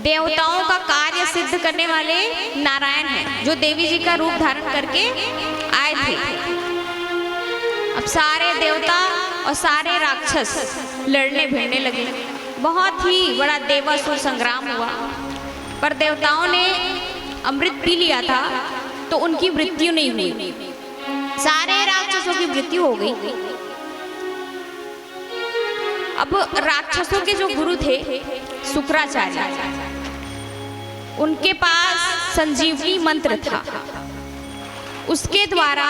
देवताओं का कार्य सिद्ध करने वाले नारायण हैं, जो देवी जी का रूप धारण करके आए थे। अब सारे देवता और सारे राक्षस लड़ने भिड़ने लगे। बहुत ही बड़ा देवासुर संग्राम हुआ, पर देवताओं ने अमृत पी लिया था तो उनकी मृत्यु नहीं हुई, सारे राक्षसों की मृत्यु हो गई। अब राक्षसों के जो गुरु थे शुक्राचार्य, उनके पास संजीवनी मंत्र था। उसके द्वारा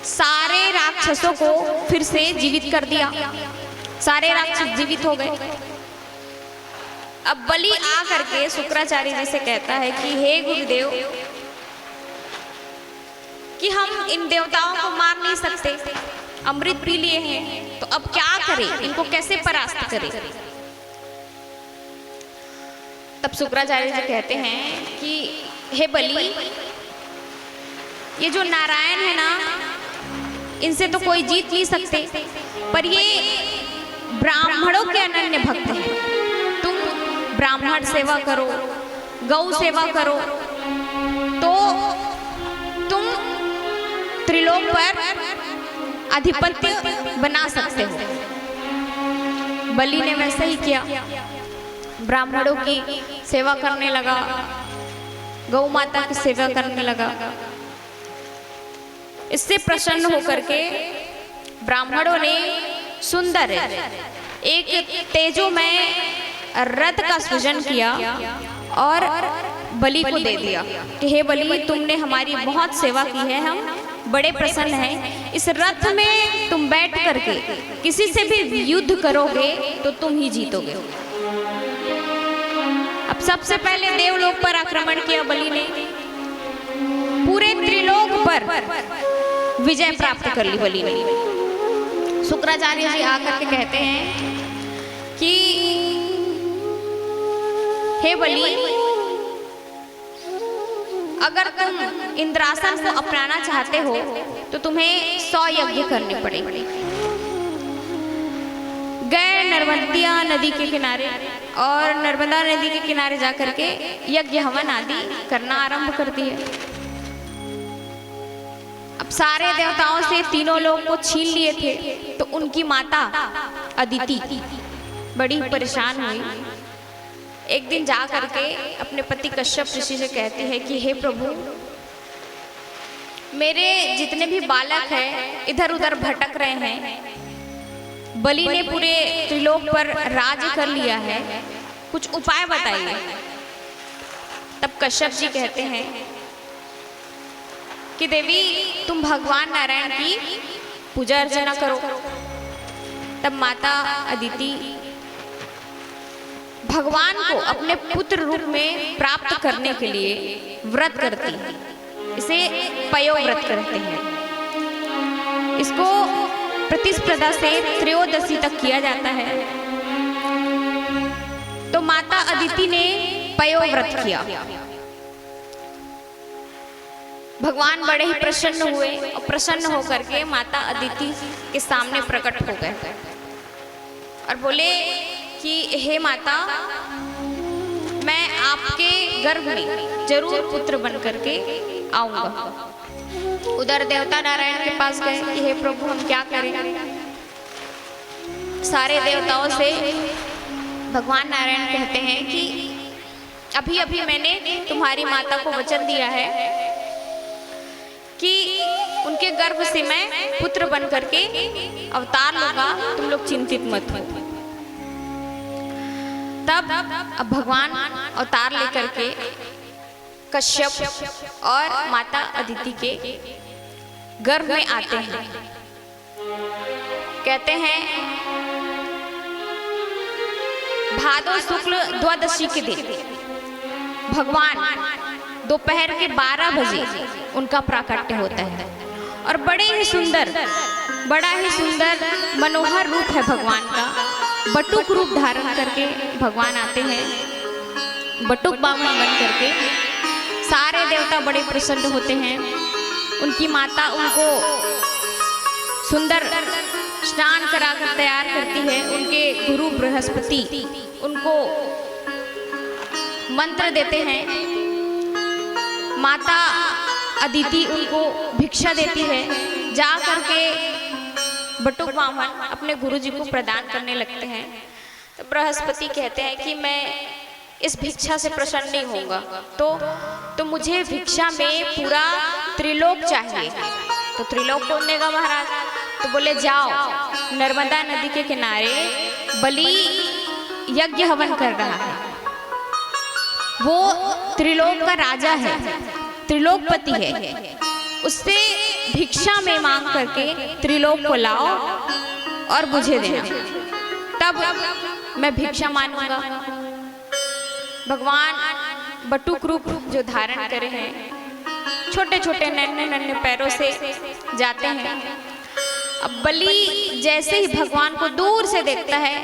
सारे राक्षसों को फिर से जीवित कर दिया, सारे राक्षस जीवित हो गए। अब बलि आ करके शुक्राचार्य जी से कहता है कि हे गुरुदेव, कि हम इन देवताओं को मार नहीं सकते, अमृत पी लिए हैं, तो अब क्या करें, इनको कैसे परास्त करें। तब शुक्राचार्य जी कहते हैं कि हे बलि, ये जो नारायण है ना, इनसे तो कोई जीत नहीं सकते, पर ये ब्राह्मणों के अनन्य भक्त हैं। तुम ब्राह्मण सेवा करो, गौ सेवा करो, तो तुम त्रिलोक पर अधिपत्य बना सकते हो। बलि ने वैसा ही किया, ब्राह्मणों की सेवा करने लगा, गौ माता की सेवा करने लगा। इससे प्रसन्न होकर के ब्राह्मणों ने सुंदर एक तेजोमय रथ का सृजन किया और बलि को दे दिया कि हे बलि, तुमने हमारी बहुत सेवा की है, हम बड़े प्रसन्न हैं। इस रथ में तुम बैठ करके किसी से भी युद्ध करोगे तो तुम ही जीतोगे। अब सबसे पहले देवलोक पर आक्रमण किया बलि ने, पूरे त्रिलोक पर विजय प्राप्त कर ली बलि ने। शुक्राचार्य जी आकर के कहते हैं कि हे बलि, अगर तुम इंद्रासन को अपनाना चाहते हो तो तुम्हें 100 यज्ञ करने पड़ेंगे। गए नर्मदिया नदी के किनारे और नर्मदा नदी के किनारे जाकर के यज्ञ हवन आदि करना आरंभ कर दिए। अब सारे देवताओं से तीनों लोग को छीन लिए थे, तो उनकी माता अदिति बड़ी परेशान हुई। एक दिन जा करके अपने पति कश्यप ऋषि से कहती है कि हे प्रभु, मेरे जितने भी बालक हैं इधर उधर भटक रहे हैं, बलि ने पूरे त्रिलोक पर राज कर लिया है, कुछ उपाय बताइए। तब कश्यप जी कहते हैं कि देवी, तुम भगवान नारायण की पूजा अर्चना करो। तब माता अदिति भगवान को अपने पुत्र रूप में प्राप्त करने के लिए व्रत करती है, इसे पयो व्रत करते हैं। इसको प्रतिस्पर्धा से त्रयोदशी तक किया जाता है। तो माता अदिति ने पयो व्रत किया। भगवान बड़े ही प्रसन्न हुए और प्रसन्न होकर के माता अदिति के सामने प्रकट हो गए और बोले कि हे माता, मैं आपके गर्भ में जरूर पुत्र बन करके आऊंगा। उधर देवता नारायण के पास गए कि हे प्रभु, हम क्या करें। सारे देवताओं से भगवान नारायण कहते हैं कि अभी अभी मैंने तुम्हारी माता को वचन दिया है कि उनके गर्भ से मैं पुत्र बन करके अवतार लूंगा, तुम लोग चिंतित मत हो। तब अब भगवान अवतार लेकर के कश्यप और माता अदिति के गर्भ में आते हैं। कहते हैं भादो शुक्ल द्वादशी के दिन भगवान दोपहर के 12 बजे उनका प्राकट्य होता है और बड़ा ही सुंदर मनोहर रूप है भगवान का। बटुक रूप धारण करके भगवान आते हैं, बटुक बामन बन करके। सारे देवता बड़े प्रसन्न होते हैं। उनकी माता उनको सुंदर स्नान कराकर तैयार करती है। उनके गुरु बृहस्पति उनको मंत्र देते हैं। माता अदिति उनको भिक्षा देती है। जा करके बटुक वामन अपने गुरुजी को प्रदान करने लगते हैं। तो बृहस्पति कहते हैं कि मैं इस भिक्षा से प्रसन्न नहीं होऊंगा, तो मुझे भिक्षा में पूरा त्रिलोक चाहिए। तो त्रिलोक कौन देगा महाराज? तो बोले जाओ, नर्मदा नदी के किनारे बलि यज्ञ हवन कर रहा है, वो त्रिलोक का राजा है, त्रिलोकपति है, उससे भिक्षा में मांग करके त्रिलोक को लाओ और मुझे देना, तब मैं भिक्षा मानूंगा। भगवान बटुक रूप जो धारण करे हैं, छोटे छोटे नन्हे नन्हे पैरों से जाते हैं। अब बलि जैसे ही भगवान को दूर से देखता है,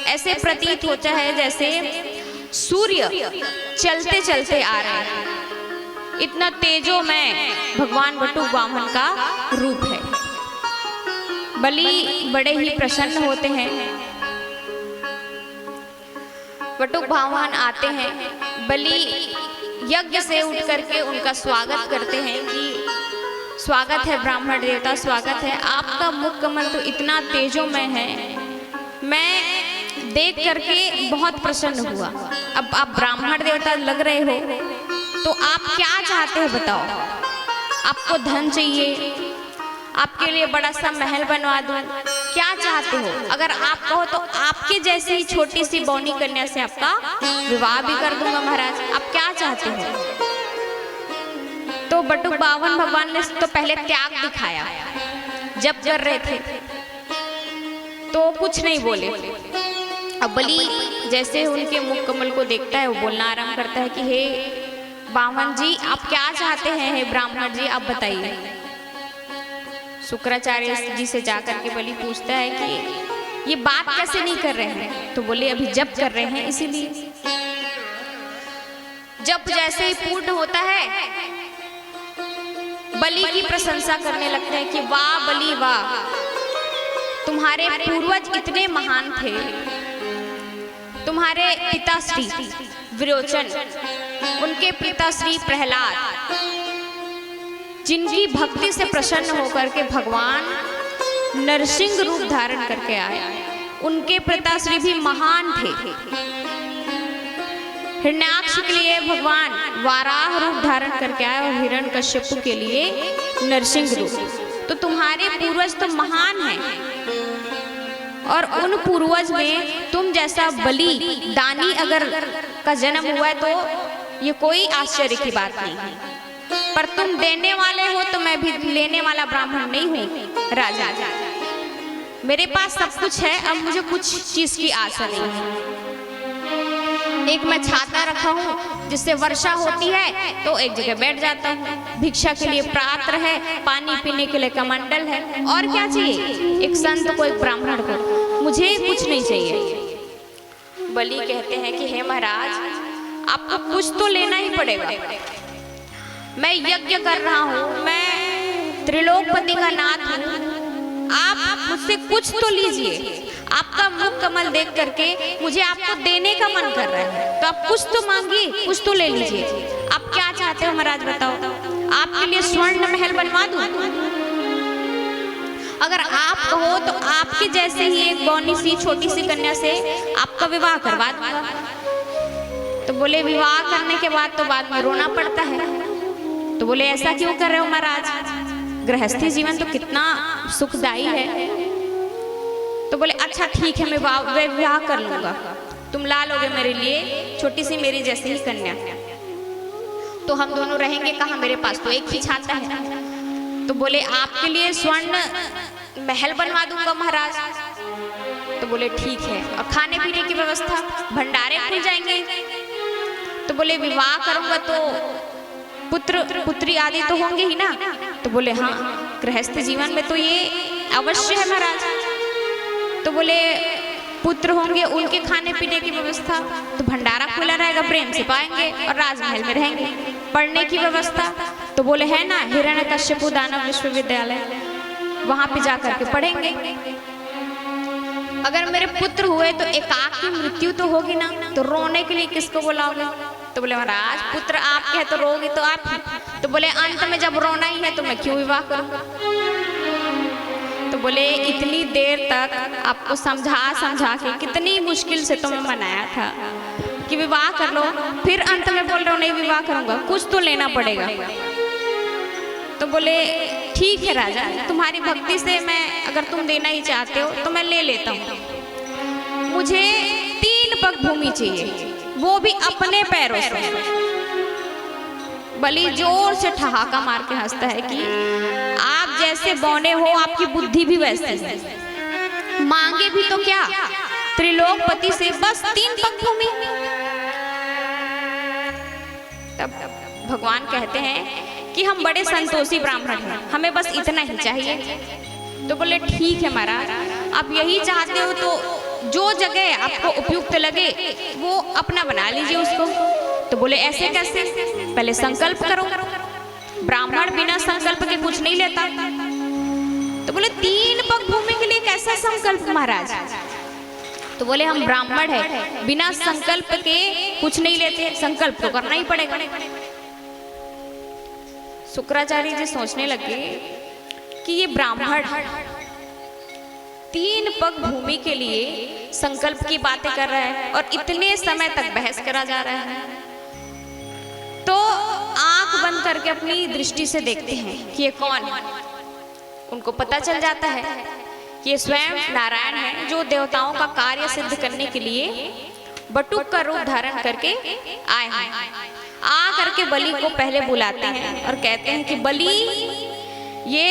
ऐसे प्रतीत होता है जैसे सूर्य चलते चलते आ रहे हैं। इतना तेजोमय भगवान बटुक वामन का रूप है। बलि बड़े ही प्रसन्न होते हैं। बटुक वामन आते हैं, बलि यज्ञ से उठ करके उनका स्वागत करते हैं कि स्वागत है ब्राह्मण देवता, स्वागत है। आपका मुख कमल तो इतना तेजोमय है, मैं देख करके बहुत प्रसन्न हुआ। अब आप ब्राह्मण देवता लग रहे हो, तो आप क्या चाहते हैं बताओ? आपको धन चाहिए, आपके लिए बड़ा सा महल बनवा दूं, क्या चाहते हो? अगर आप कहो तो आपके जैसी ही छोटी सी बौनी कन्या से आपका विवाह भी कर दूंगा महाराज, आप क्या चाहते हो? तो बटुक वामन भगवान ने तो पहले त्याग दिखाया, जब कर रहे थे तो कुछ नहीं बोले। अब बलि जैसे उनके मुख कमल को देखता है, वो बोलना आरंभ करता है कि हे वामन जी, आप क्या चाहते हैं? हे ब्राह्मण जी, आप बताइए। शुक्राचार्य जी से जाकर के बलि पूछता है कि ये बात कैसे नहीं कर रहे हैं? तो बोले अभी जप कर रहे हैं, इसीलिए। जप जैसे ही पूर्ण होता है, बलि की प्रशंसा करने लगता है कि वाह बलि वाह, तुम्हारे पूर्वज इतने महान थे, तुम्हारे पिताश्री विरोचन, उनके पिताश्री प्रहलाद, जिनकी भक्ति से प्रसन्न होकर के भगवान नरसिंह रूप धारण करके आए, उनके पिताश्री भी महान थे। हिरण्याक्ष के लिए भगवान वाराह रूप धारण करके आए और हिरण्यकश्यप के लिए नरसिंह रूप। तो तुम्हारे पूर्वज तो महान हैं, और उन पूर्वज में तुम जैसा बलि दानी अगर का जन्म हुआ है तो ये कोई आश्चर्य की बात नहीं है। पर तुम देने वाले हो तो मैं भी लेने वाला ब्राह्मण नहीं हूँ राजा। मेरे पास सब कुछ है, अब मुझे कुछ चीज की आशा नहीं है। एक मैं छाता रखा हूँ जिससे वर्षा होती है तो एक जगह बैठ जाता हूँ, भिक्षा के लिए पात्र है, पानी पीने के लिए कमंडल है, और क्या चाहिए? एक संत को, एक ब्राह्मण को, मुझे कुछ नहीं चाहिए। बलि कहते हैं कि हे महाराज, आपको कुछ तो लेना ही पड़ेगा। मैं यज्ञ कर रहा हूँ, मैं त्रिलोकपति का नाथ हूँ, आप मुझसे कुछ तो लीजिए। आपका मुख कमल देख करके मुझे आपको देने का मन कर रहा है, तो आप कुछ तो मांगिए, कुछ तो ले लीजिए। आप क्या चाहते हो महाराज बताओ? आपके लिए स्वर्ण महल बनवा दूं? अगर आप कहो तो आपके जैसे ही एक बौनी सी छोटी सी कन्या से आपका विवाह करवा दूंगा। तो बोले विवाह करने के बाद तो बाद में रोना पड़ता है। तो बोले ऐसा क्यों कर रहे हो महाराज? गृहस्थी जीवन तो कितना सुखदायी है। तो बोले अच्छा ठीक है, मैं विवाह कर लूंगा, तुम ला लोगे मेरे लिए छोटी सी मेरी जैसी ही कन्या, तो हम दोनों रहेंगे कहाँ? मेरे पास तो एक ही छाता है। तो बोले आपके लिए स्वर्ण महल बनवा दूंगा महाराज। तो बोले ठीक है, और खाने पीने की व्यवस्था, भंडारे खुल जाएंगे। तो बोले विवाह करूंगा तो पुत्र पुत्री आदि तो होंगे ही ना? तो बोले हाँ, गृहस्थ जीवन में तो ये अवश्य है महाराज। तो बोले पुत्र होंगे, उनके खाने पीने की व्यवस्था, तो भंडारा खुला रहेगा, प्रेम से पाएंगे, और राजमहल में रहेंगे। पढ़ने की व्यवस्था, तो बोले है ना हिरण्यकश्यप दानव विश्वविद्यालय, वहां पे जाकर के पढ़ेंगे। अगर मेरे पुत्र हुए तो एकाक की मृत्यु तो होगी ना, तो रोने के लिए किसको बुलाओगे? तो बोले महाराज पुत्र आपके है तो रोगी तो आप। तो बोले अंत में जब रोना ही है तो मैं क्यों विवाह करूंगा? तो बोले इतनी देर तक आपको समझा के कितनी मुश्किल से तो मैं मनाया था कि विवाह कर लो, फिर अंत में बोल रहे हो नहीं विवाह करूंगा, कुछ तो लेना पड़ेगा। तो बोले ठीक है राजा, तुम्हारी भक्ति से मैं अगर तुम देना ही चाहते हो तो मैं ले लेता हूँ। मुझे 3 पग भूमि चाहिए, वो भी अपने पैरों से। बलि जोर से ठहाका मार के हंसता है कि आप जैसे बौने हो आपकी बुद्धि भी वैसी है, मांगे भी तो क्या त्रिलोकपति से बस 3 पग भूमि। तब भगवान कहते हैं कि हम बड़े संतोषी ब्राह्मण हैं, हमें बस इतना ही चाहिए। तो बोले ठीक है महाराज, आप यही चाहते हो तो जो जगह आपको उपयुक्त लगे वो अपना बना लीजिए उसको। तो बोले ऐसे कैसे? पहले संकल्प करो, ब्राह्मण बिना संकल्प के कुछ नहीं लेता। तो बोले 3 पग भूमि के लिए कैसा संकल्प महाराज? तो बोले हम ब्राह्मण है, बिना संकल्प के कुछ नहीं लेते, संकल्प तो करना ही पड़ेगा। शुक्राचार्य जी सोचने लगे कि ये ब्राह्मण 3 पग भूमि के लिए संकल्प की बातें कर रहा है और इतने समय तक बहस करा जा रहा है। तो आंख बंद करके अपनी दृष्टि से देखते हैं कि ये कौन है। उनको पता चल जाता है कि ये स्वयं नारायण है, जो देवताओं का कार्य सिद्ध करने के लिए बटुक का रूप धारण करके आए हैं। आ करके बलि को पहले बुलाते हैं और कहते हैं कि बलि ये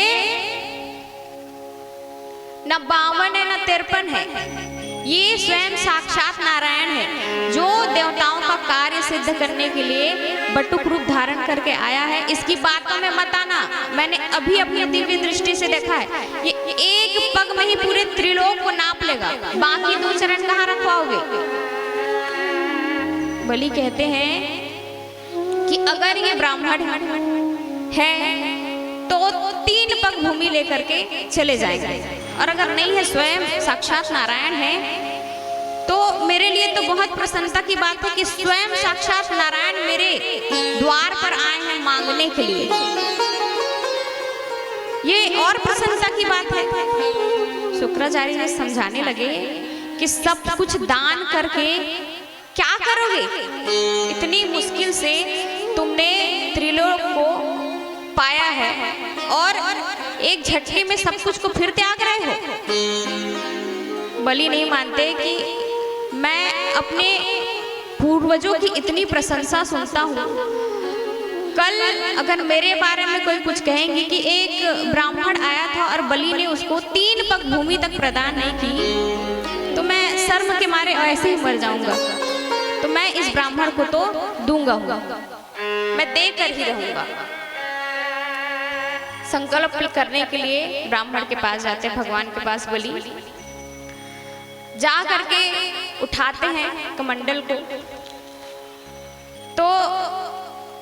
न 52 है न 53 है, ये स्वयं साक्षात नारायण है, जो देवताओं का कार्य सिद्ध करने के लिए बटुक रूप धारण करके आया है। इसकी बातों में मत आना, मैंने अभी अपनी दिव्य दृष्टि से देखा है, ये 1 पग में ही पूरे त्रिलोक को नाप लेगा, बाकी 2 चरण कहाँ रख पाओगे? बलि कहते हैं कि अगर ये ब्राह्मण है तो 3 पग भूमि लेकर के चले जाएंगे, और अगर नहीं है स्वयं साक्षात नारायण है तो मेरे लिए तो बहुत प्रसन्नता की बात है कि स्वयं साक्षात नारायण मेरे द्वार पर आए हैं मांगने के लिए। ये और प्रसन्नता की बात है। शुक्राचार्य जी समझाने लगे कि सब कुछ दान करके क्या करोगे? इतनी मुश्किल से तुमने त्रिलोक को पाया है और एक झटके में सब कुछ को फिर त्याग रहे हो। बलि नहीं मानते कि मैं अपने पूर्वजों की इतनी प्रशंसा सुनता हूँ, कल अगर मेरे बारे में कोई कुछ कहेंगे कि एक ब्राह्मण आया था और बलि ने उसको 3 पग भूमि तक प्रदान नहीं की, तो मैं शर्म के मारे ऐसे ही मर जाऊंगा। तो मैं इस ब्राह्मण को तो दूंगा, मैं देकर ही रहूंगा। संकल्प करने के लिए ब्राह्मण के पास जाते हैं, भगवान के पास बलि जा करके उठाते हैं कमंडल को। तो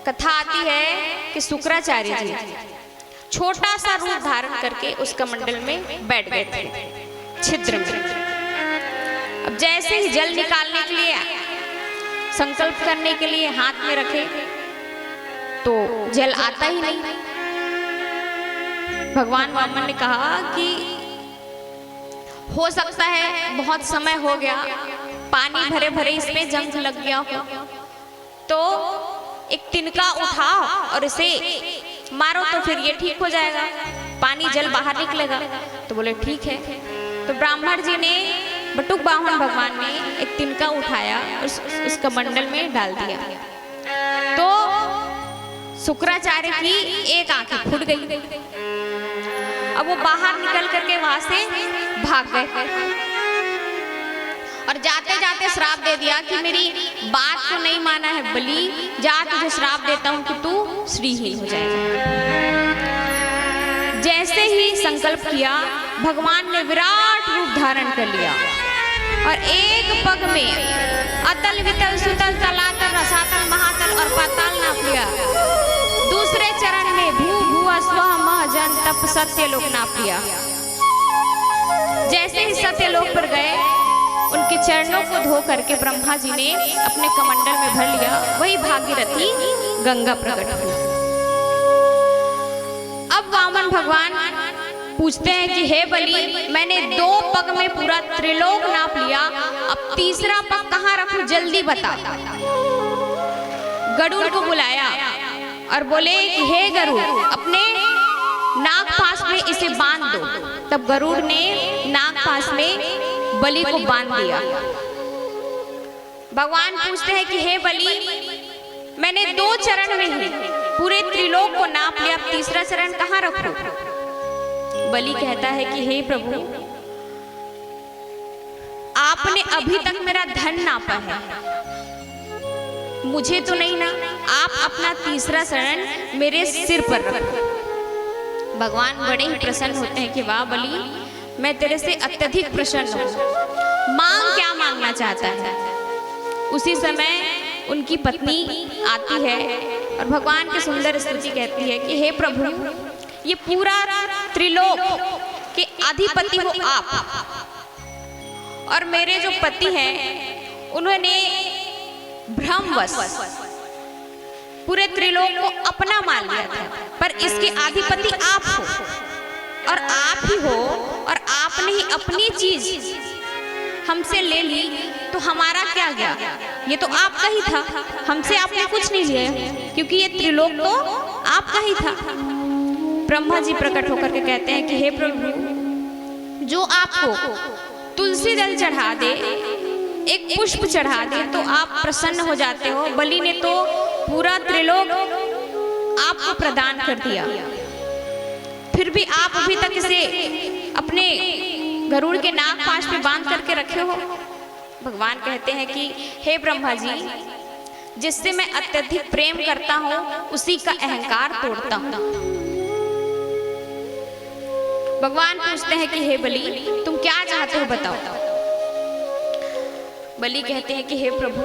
कथा आती है कि शुक्राचार्य जी छोटा सा रूप धारण करके उस कमंडल में बैठ गए थे छिद्र में। अब जैसे ही जल निकालने के लिए संकल्प करने के लिए हाथ में रखे तो जल आता ही नहीं। भगवान वामन ने कहा कि हो सकता है बहुत समय हो गया, पानी भरे भरे इसमें जंग लग गया हो, तो एक तिनका उठाओ और इसे मारो तो फिर ये ठीक हो जाएगा, पानी जल बाहर निकलेगा। तो बोले ठीक है। तो ब्राह्मण जी ने, बटुक बाहुन भगवान ने एक तिनका उठाया और उस कमंडल में डाल दिया। तो शुक्राचार्य की एक आंखें फूट गई। अब वो बाहर निकल करके वहां से भाग गए और जाते जाते श्राप दे दिया कि मेरी बात को नहीं माना है बलि, जा तुझे श्राप देता हूं कि तू श्रीहीन हो जाएगा। जैसे ही संकल्प किया, भगवान ने विराट रूप धारण कर लिया और एक पग में अतल वितल सुतल तलातल रसातल महातल और पाताल नाप लिया। दूसरे चरण में भू भुआ स्व मह जन तप सत्य लोक नाप लिया। जैसे ही सत्यलोक पर गए, उनके चरणों को धो करके ब्रह्मा जी ने अपने कमंडल में भर लिया। वही भागीरथी गंगा प्रकट हुई। अब वामन भगवान पूछते हैं कि हे बलि, मैंने 2 पग में पूरा त्रिलोक नाप लिया, अब तीसरा पग कहाँ रखूं, जल्दी बता। गरुड़ को बुलाया और बोले कि हे गरुड़, अपने नाग पास में इसे बांध दो। तब गरुड़ ने नाग पास में बलि को बांध दिया। भगवान पूछते हैं कि हे बलि, मैंने 2 चरण में ही पूरे त्रिलोक को नाप लिया, अब तीसरा चरण कहाँ रखूं। बलि कहता है कि हे प्रभु, आपने अभी तक मेरा धन नापा है, मुझे तो नहीं ना। आप अपना तीसरा चरण मेरे सिर पर रखो। भगवान बड़े ही प्रसन्न होते हैं कि वाह बलि, मैं तेरे से अत्यधिक प्रसन्न हूँ, मांग क्या मांगना चाहता है। उसी समय उनकी पत्नी आती है और भगवान की सुंदर स्तुति कहती है कि हे प्रभु, ये पूरा त्रिलोक के अधिपति हो आप, और मेरे जो पति हैं उन्होंने भ्रमवश पूरे त्रिलोक को अपना मान लिया था, पर इसके अधिपति आप हो और आप ही हो, और आपने ही अपनी चीज हमसे ले ली, तो हमारा क्या गया, ये तो आपका ही था, हमसे आपने कुछ नहीं लिया, क्योंकि ये त्रिलोक तो आपका ही था। ब्रह्मा जी प्रकट होकर के कहते हैं कि हे प्रभु, जो आपको तुलसी दल चढ़ा दे, एक पुष्प चढ़ा दे, तो आप प्रसन्न हो जाते हो। बलि ने तो पूरा त्रिलोक आपको प्रदान कर दिया, फिर भी आप अभी तक इसे अपने गरुड़ के नाग पाश में बांध करके रखे हो। भगवान कहते हैं कि हे ब्रह्मा जी, जिससे मैं अत्यधिक प्रेम करता हूँ उसी का अहंकार तोड़ता हूँ। भगवान पूछते हैं कि हे बलि, तुम क्या चाहते हो बताओ। बलि कहते हैं कि हे प्रभु,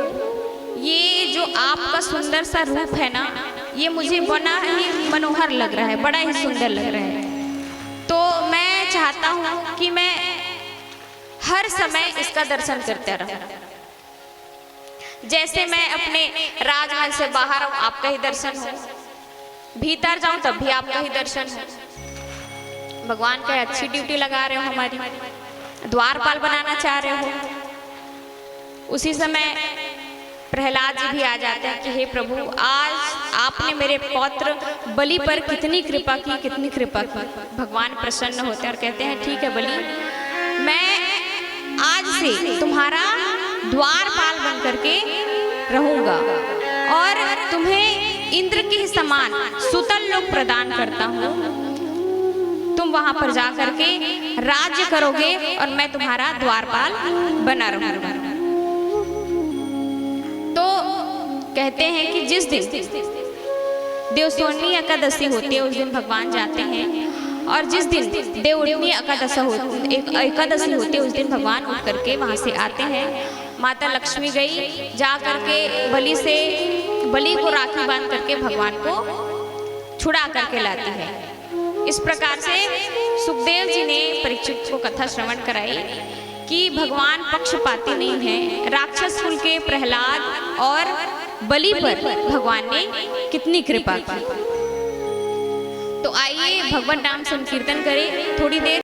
ये जो आपका सुंदर सा रूप है ना, ये मुझे बड़ा ही मनोहर लग रहा है, बड़ा ही सुंदर लग रहा है, तो मैं चाहता हूँ कि मैं हर समय इसका दर्शन करता रहूं। जैसे मैं अपने राजमहल से बाहर हूँ, आपका ही दर्शन हो, भीतर जाऊं तब भी आपका ही दर्शन हो। भगवान का अच्छी ड्यूटी लगा रहे हो, हमारी द्वारपाल बनाना चाह रहे हो। उसी समय प्रहलाद जी भी आ जाते हैं कि हे प्रभु, आज आपने मेरे पौत्र बलि पर कितनी कृपा की, कितनी कृपा की। भगवान प्रसन्न होते हैं और कहते हैं ठीक है बलि, मैं आज से तुम्हारा द्वारपाल बन करके रहूंगा और तुम्हें इंद्र के समान सुतल लोक प्रदान करता हूँ। तुम वहां पर जा करके राज्य करोगे और मैं तुम्हारा द्वारपाल बना रहूंगा। तो कहते हैं कि जिस दिन देवसोनी एकादशी होती है उस दिन भगवान जाते हैं, और जिस दिन देवउठनी एकादशी होती है उस दिन भगवान उठ करके वहां से आते हैं। माता लक्ष्मी गई, जा करके बलि को राखी बांध करके भगवान को छुड़ा करके लाती है। इस प्रकार से सुखदेव जी ने परीक्षित को कथा श्रवण कराई कि भगवान पक्षपाती नहीं है। राक्षस कुल के प्रहलाद और बलि पर भगवान ने कितनी कृपा की। तो आइए भगवान नाम संकीर्तन करें थोड़ी देर।